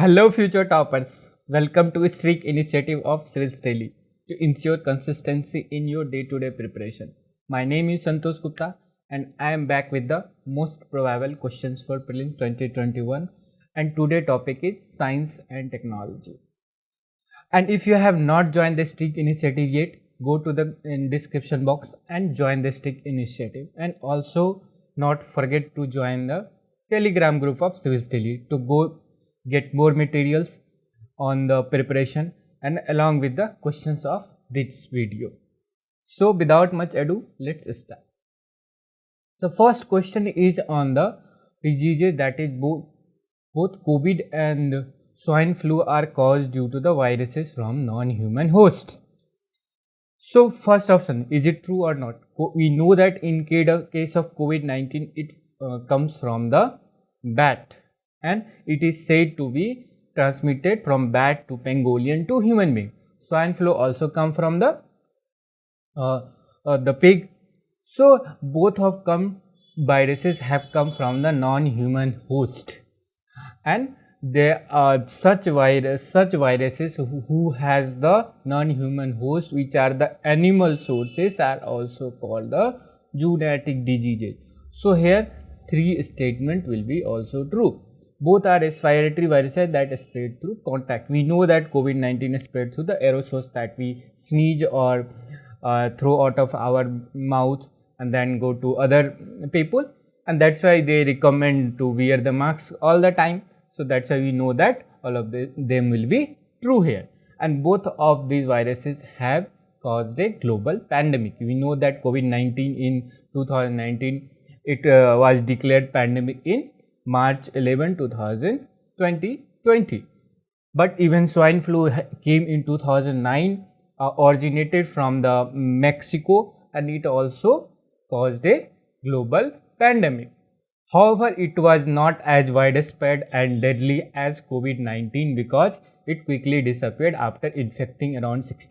Hello, future toppers. Welcome to a Streak initiative of Civils Daily to ensure consistency in your day-to-day preparation. My name is Santosh Gupta, and I am back with the most probable questions for Prelims 2021. And today topic is science and technology. And if you have not joined the Streak initiative yet, go to the description box and join the Streak initiative. And also not forget to join the Telegram group of Civils Daily to go get more materials on the preparation and along with the questions of this video. So without much ado, let's start. So first question is on the diseases, that is both COVID and swine flu are caused due to the viruses from non-human host. So first option, is it true or not? We know that in case of COVID-19 it comes from the bat, and it is said to be transmitted from bat to pangolin to human being. Swine flu also come from the pig. So both of viruses have come from the non-human host, and there are such viruses who has the non-human host, which are the animal sources, are also called the zoonotic diseases. So here three statement will be also true. Both are respiratory viruses that spread through contact. We know that COVID-19 spread through the aerosols that we sneeze or throw out of our mouth and then go to other people, and that's why they recommend to wear the mask all the time. So that's why we know that all of them will be true here. And both of these viruses have caused a global pandemic. We know that COVID-19 in 2019, it was declared pandemic in March 11, 2020. But even swine flu came in 2009, originated from the Mexico, and it also caused a global pandemic. However, it was not as widespread and deadly as COVID-19 because it quickly disappeared after infecting around 6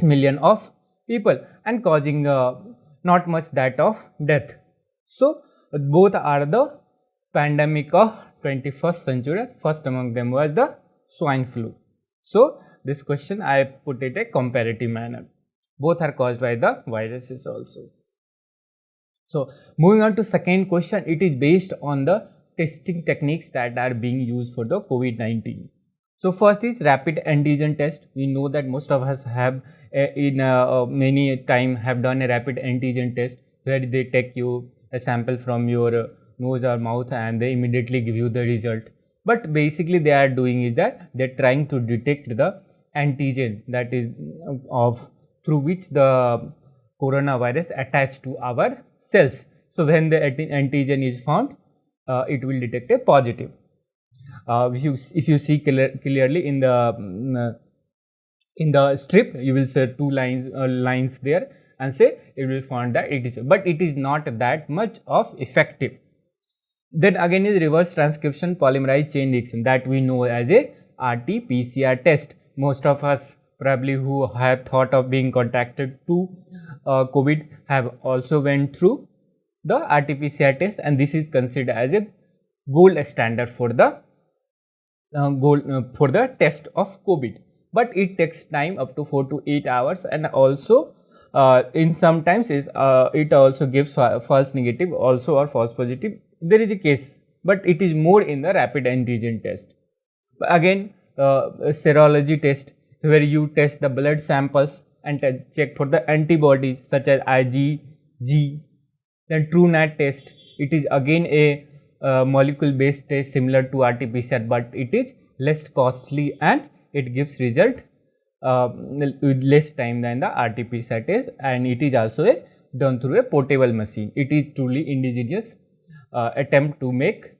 million of people and causing not much that of death. So both are the pandemic of 21st century. First among them was the swine flu. So this question I put it a comparative manner. Both are caused by the viruses also. So moving on to second question, it is based on the testing techniques that are being used for the COVID-19. So first is rapid antigen test. We know that most of us have many time have done a rapid antigen test where they take you a sample from your nose or mouth and they immediately give you the result. But basically they are doing is that they are trying to detect the antigen, that is through which the coronavirus attached to our cells. So when the antigen is found, it will detect a positive. If you see clearly in the strip, you will see two lines there, and say it will find that it is, but it is not that much of effective. Then again is reverse transcription polymerase chain reaction, that we know as a RT-PCR test. Most of us probably who have thought of being contacted to COVID have also went through the RT-PCR test, and this is considered as a gold standard for the test of COVID. But it takes time up to 4 to 8 hours, and also in sometimes is it also gives false negative also or false positive. There is a case, but it is more in the rapid antigen test. But again, serology test, where you test the blood samples and check for the antibodies such as IgG. Then TrueNAT test, it is again a molecule based test similar to RT-PCR, but it is less costly and it gives result with less time than the RT-PCR test, and it is also done through a portable machine. It is truly indigenous attempt to make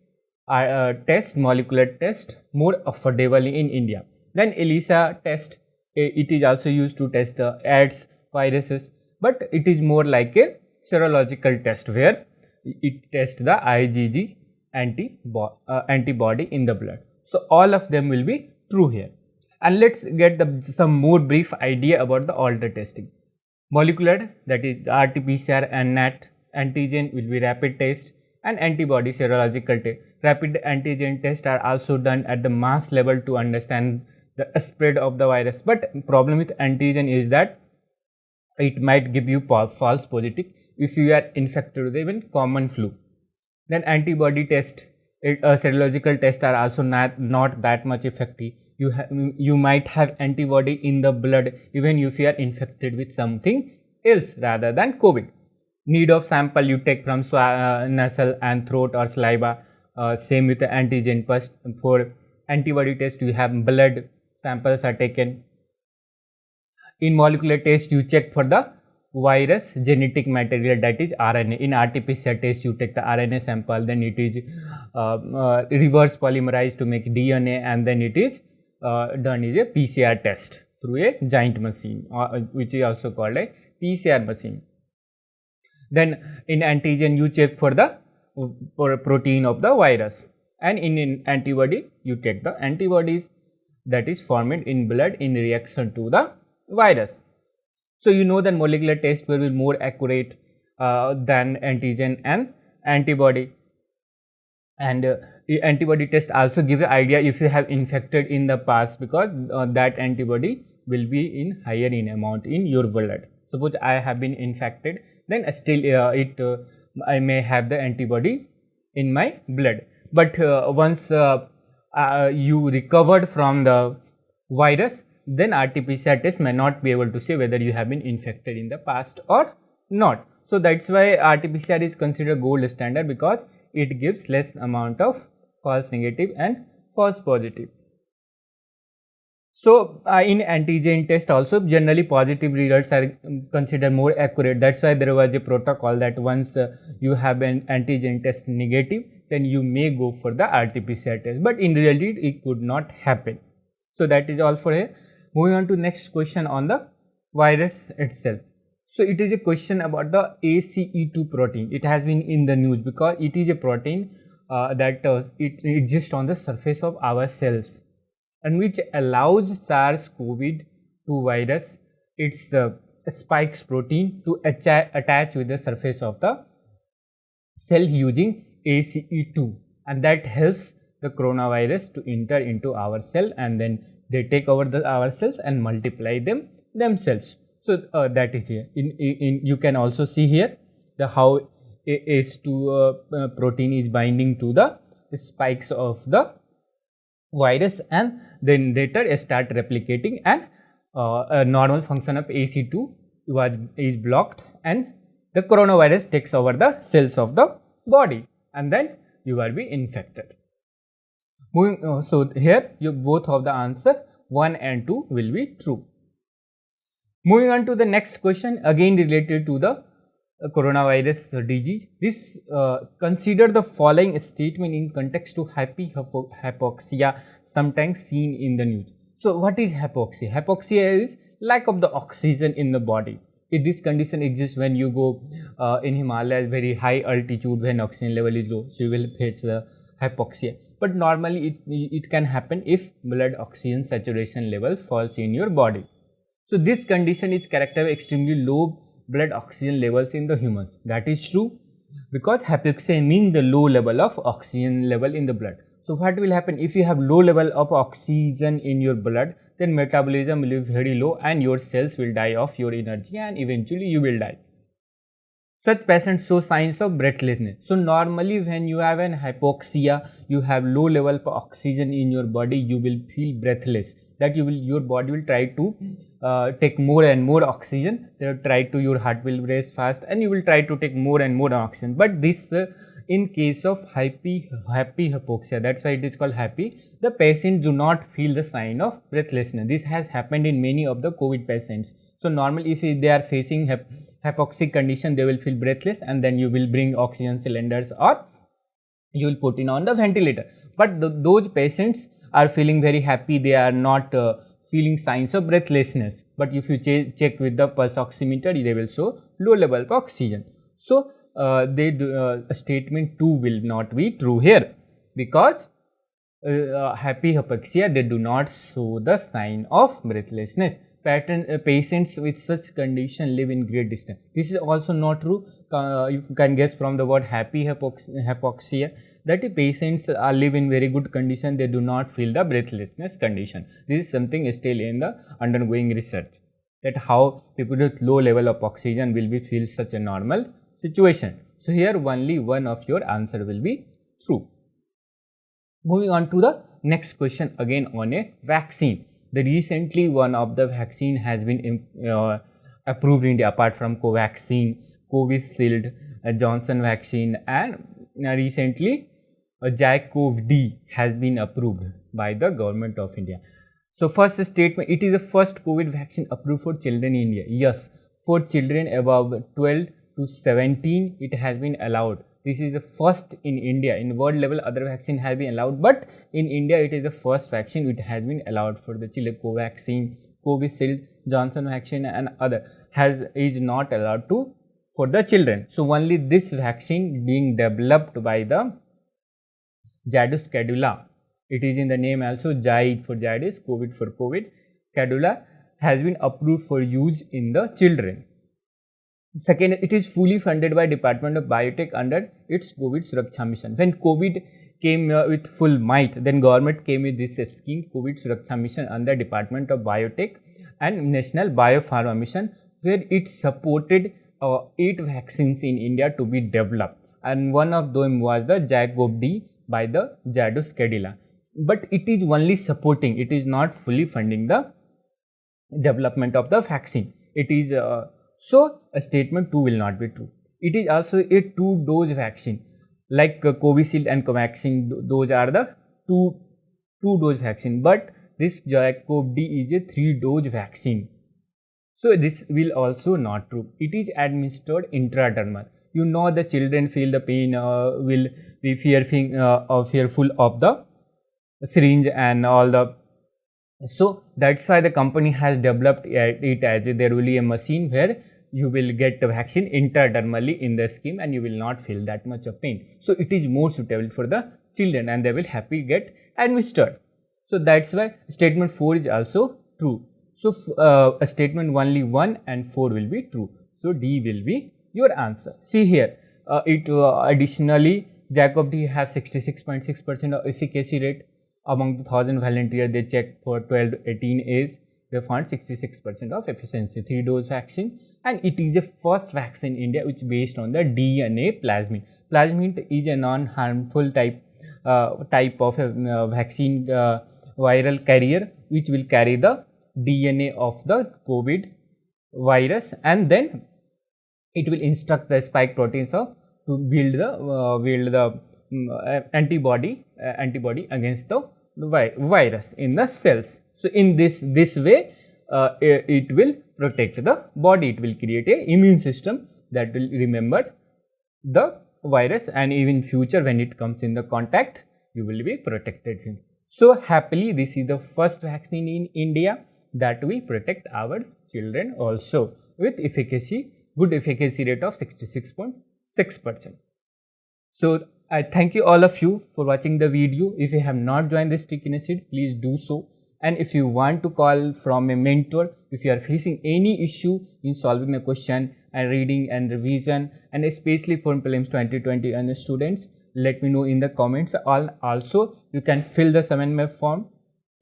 molecular test more affordably in India. Then ELISA test, it is also used to test the AIDS viruses, but it is more like a serological test where it tests the IgG antibody in the blood. So all of them will be true here. And let's get some more brief idea about the all the testing. Molecular, that is RT-PCR and NAT, antigen will be rapid test, and antibody serological test. Rapid antigen tests are also done at the mass level to understand the spread of the virus. But problem with antigen is that it might give you false positive if you are infected with even common flu. Then antibody test, serological tests are also not that much effective. You might have antibody in the blood even if you are infected with something else rather than COVID. Need of sample you take from nasal and throat or saliva. Same with the antigen. First, for antibody test you have blood samples are taken. In molecular test you check for the virus genetic material, that is RNA. In RT-PCR test you take the RNA sample, then it is reverse polymerized to make DNA, and then it is done is a PCR test through a giant machine, which is also called a PCR machine. Then in antigen you check for the protein of the virus, and in antibody you take the antibodies that is formed in blood in reaction to the virus. So you know that molecular test will be more accurate than antigen and antibody. And antibody test also give the idea if you have infected in the past, because that antibody will be in higher in amount in your blood. Suppose I have been infected, then still I may have the antibody in my blood. But once you recovered from the virus, then RT-PCR test may not be able to say whether you have been infected in the past or not. So that's why RT-PCR is considered gold standard, because it gives less amount of false negative and false positive. So in antigen test also generally positive results are considered more accurate. That's why there was a protocol that once you have an antigen test negative, then you may go for the RT-PCR test. But in reality it could not happen. So that is all for here. Moving on to next question on the virus itself. So it is a question about the ACE2 protein. It has been in the news because it is a protein that it exists on the surface of our cells, and which allows SARS-CoV-2 virus, its spikes protein, to attach with the surface of the cell using ACE2, and that helps the coronavirus to enter into our cell, and then they take over our cells and multiply themselves. So that is here. In you can also see here the how ACE2 protein is binding to the spikes of the virus, and then later start replicating, and a normal function of ACE2 is blocked, and the coronavirus takes over the cells of the body, and then you will be infected. Moving, so here both of the answer 1 and 2 will be true. Moving on to the next question, again related to the coronavirus disease. This consider the following statement in context to hypoxia sometimes seen in the news. So what is hypoxia? Hypoxia is lack of the oxygen in the body. If this condition exists when you go in Himalayas, very high altitude, when oxygen level is low, so you will face the hypoxia. But normally it can happen if blood oxygen saturation level falls in your body. So this condition is characterized by extremely low blood oxygen levels in the humans. That is true, because hypoxia means the low level of oxygen level in the blood. So what will happen if you have low level of oxygen in your blood? Then metabolism will be very low, and your cells will die of your energy, and eventually you will die. Such patients show signs of breathlessness. So normally when you have an hypoxia, you have low level of oxygen in your body, you will feel breathless. That your body will try to take more and more oxygen. Your heart will race fast, and you will try to take more and more oxygen. But this in case of happy hypoxia, that's why it is called happy, the patients do not feel the sign of breathlessness. This has happened in many of the COVID patients. So normally if they are facing hypoxic condition, they will feel breathless, and then you will bring oxygen cylinders or you will put in on the ventilator. But those patients are feeling very happy, they are not feeling signs of breathlessness. But if you check with the pulse oximeter, they will show low level of oxygen. So statement 2 will not be true here, because happy hypoxia, they do not show the sign of breathlessness. patients with such condition live in great distance. This is also not true. You can guess from the word happy hypoxia that the patients live in very good condition. They do not feel the breathlessness condition. This is something still in the undergoing research, that how people with low level of oxygen will be feel such a normal situation. So here only one of your answer will be true. Moving on to the next question, again on a vaccine. The recently one of the vaccine has been approved in India apart from Covaxin, Covishield, Johnson vaccine, and recently Zycov-D has been approved by the government of India. So first statement, it is the first COVID vaccine approved for children in India. Yes, for children above 12 to 17 it has been allowed. This is the first in India. In world level other vaccine have been allowed, but in India it is the first vaccine which has been allowed for the children. Covaxin, Covishield, Johnson vaccine and other is not allowed to for the children. So only this vaccine being developed by the Jadus Cadula, it is in the name also, Jai for Jadis, COVID for COVID, Cadula has been approved for use in the children. Second, it is fully funded by Department of Biotech under its COVID Suraksha mission. When COVID came with full might, then government came with this scheme, COVID Suraksha mission, under Department of Biotech and National Biopharma mission, where it supported 8 vaccines in India to be developed, and one of them was the Zycov-D by the Jadus Cadila. But it is only supporting, it is not fully funding the development of the vaccine. It is so a statement 2 will not be true. It is also a 2-dose vaccine, like Covishield and Covaxin. Those are the two-dose vaccine, but this Zycov-D is a 3-dose vaccine. So this will also not true. It is administered intradermal. You know the children feel the pain, will be fearful of the syringe and all the. So that's why the company has developed it as there will be a machine where you will get the vaccine intradermally in the scheme and you will not feel that much of pain. So it is more suitable for the children and they will happily get administered. So that's why statement 4 is also true. So a statement only 1 and 4 will be true. So D will be your answer. See here, additionally Zycov-D have 66.6% of efficacy rate. Among the 1000 volunteers they checked for 12 to 18 age, they found 66% of efficiency, 3-dose vaccine, and it is a first vaccine in India which based on the DNA plasmid. Plasmid is a non-harmful type of a vaccine viral carrier which will carry the DNA of the COVID virus, and then it will instruct the spike proteins to build the antibody against the virus in the cells. So in this way it will protect the body, it will create a immune system that will remember the virus, and even future when it comes in the contact you will be protected. So happily this is the first vaccine in India that will protect our children also with good efficacy rate of 66.6%. So I thank you all of you for watching the video. If you have not joined this Sticky Seed, please do so. And if you want to call from a mentor, if you are facing any issue in solving a question and reading and revision, and especially for prelims 2020 and the students, let me know in the comments. Also, you can fill the 7-map form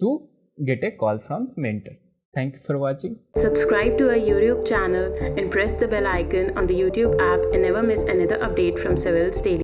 to get a call from mentor. Thank you for watching. Subscribe to our YouTube channel and press the bell icon on the YouTube app and never miss another update from Civil's Daily.